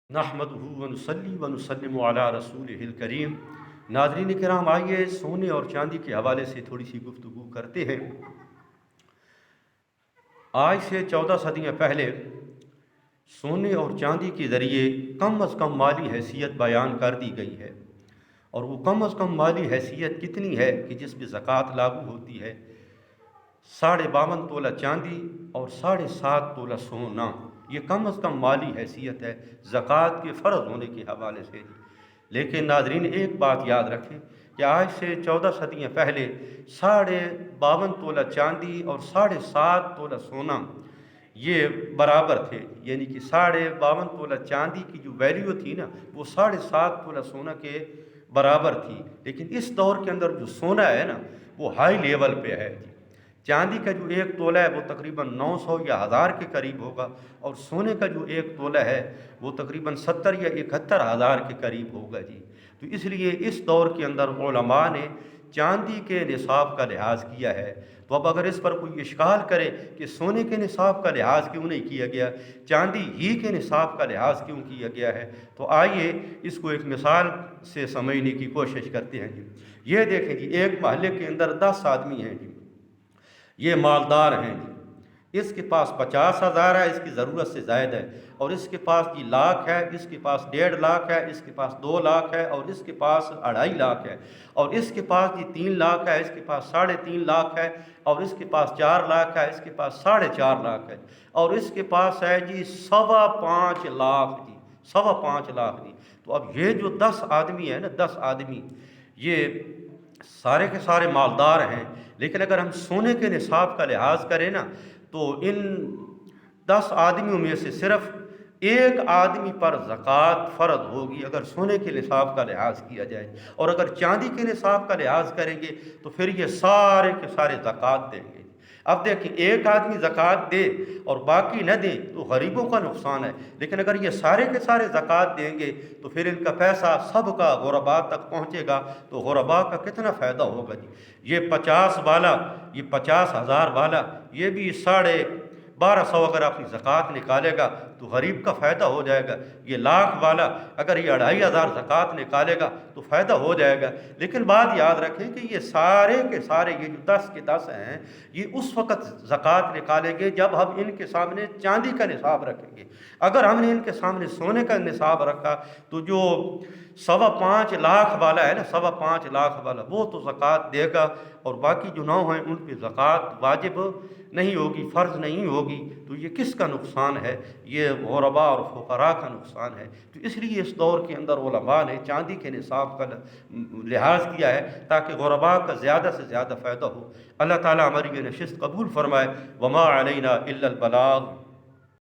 نحمدہ ونصلی ونسلم علی رسولہ الکریم۔ ناظرین کرام، آئیے سونے اور چاندی کے حوالے سے تھوڑی سی گفتگو کرتے ہیں۔ آج سے 14 صدیاں پہلے سونے اور چاندی کے ذریعے کم از کم مالی حیثیت بیان کر دی گئی ہے، اور وہ کم از کم مالی حیثیت کتنی ہے کہ جس پہ زکوٰۃ لاگو ہوتی ہے 52.5 تولہ چاندی اور 7.5 تولہ سونا۔ یہ کم از کم مالی حیثیت ہے زکوٰۃ کے فرض ہونے کے حوالے سے۔ لیکن ناظرین ایک بات یاد رکھیں کہ آج سے 14 صدیاں پہلے 52.5 تولہ چاندی اور 7.5 تولہ سونا یہ برابر تھے، یعنی کہ 52.5 تولہ چاندی کی جو ویلیو تھی نا وہ 7.5 تولہ سونا کے برابر تھی۔ لیکن اس دور کے اندر جو سونا ہے نا وہ ہائی لیول پہ ہے۔ چاندی کا جو 1 تولہ ہے وہ تقریباً 900 یا 1000 کے قریب ہوگا، اور سونے کا جو 1 تولہ ہے وہ تقریباً 70 یا 71,000 کے قریب ہوگا جی۔ تو اس لیے اس دور کے اندر علماء نے چاندی کے نصاب کا لحاظ کیا ہے۔ تو اب اگر اس پر کوئی اشکال کرے کہ سونے کے نصاب کا لحاظ کیوں نہیں کیا گیا، چاندی ہی کے نصاب کا لحاظ کیوں کیا گیا ہے، تو آئیے اس کو ایک مثال سے سمجھنے کی کوشش کرتے ہیں جی۔ یہ دیکھیں جی، ایک محلے کے اندر 10 آدمی ہیں جی، یہ مالدار ہیں جی۔ اس کے پاس 50,000 ہے، اس کی ضرورت سے زائد ہے، اور اس کے پاس جی لاکھ ہے، اس کے پاس 1.5 لاکھ ہے، اس کے پاس 2 لاکھ ہے، اور اس کے پاس 2.5 لاکھ ہے، اور اس کے پاس جی 3 لاکھ ہے، اس کے پاس 3.5 لاکھ ہے، اور اس کے پاس 4 لاکھ ہے، اس کے پاس 4.5 لاکھ ہے، اور اس کے پاس ہے جی 5.25 لاکھ جی، 5.25 لاکھ جی۔ تو اب یہ جو 10 آدمی ہیں نا، 10 آدمی یہ سارے کے سارے مالدار ہیں، لیکن اگر ہم سونے کے نصاب کا لحاظ کریں نا تو ان 10 آدمیوں میں سے صرف ایک آدمی پر زکوٰۃ فرض ہوگی اگر سونے کے نصاب کا لحاظ کیا جائے، اور اگر چاندی کے نصاب کا لحاظ کریں گے تو پھر یہ سارے کے سارے زکوٰۃ دیں گے۔ اب دیکھیں، ایک آدمی زکوٰۃ دے اور باقی نہ دیں تو غریبوں کا نقصان ہے، لیکن اگر یہ سارے کے سارے زکوٰۃ دیں گے تو پھر ان کا پیسہ سب کا غرباء تک پہنچے گا، تو غرباء کا کتنا فائدہ ہوگا جی۔ یہ 50 والا، یہ 50,000 والا، یہ بھی 1250 اگر اپنی زکوٰۃ نکالے گا تو غریب کا فائدہ ہو جائے گا۔ یہ لاکھ والا اگر یہ 2,500 زکوٰۃ نکالے گا تو فائدہ ہو جائے گا۔ لیکن بات یاد رکھیں کہ یہ سارے کے سارے یہ جو 10 کے 10 ہیں یہ اس وقت زکوٰۃ نکالیں گے جب ہم ان کے سامنے چاندی کا نصاب رکھیں گے۔ اگر ہم نے ان کے سامنے سونے کا نصاب رکھا تو جو 5.25 لاکھ والا ہے نا، 5.25 لاکھ والا وہ تو زکوٰۃ دے گا، اور باقی جو 9 ہیں ان پہ زکوٰۃ واجب نہیں ہوگی، فرض نہیں ہوگی۔ تو یہ کس کا نقصان ہے؟ یہ غرباء اور فقراء کا نقصان ہے۔ تو اس لیے اس دور کے اندر علماء نے چاندی کے نصاب کا لحاظ کیا ہے تاکہ غرباء کا زیادہ سے زیادہ فائدہ ہو۔ اللہ تعالیٰ ہماری یہ نشست قبول فرمائے۔ وما علینا الا البلاغ۔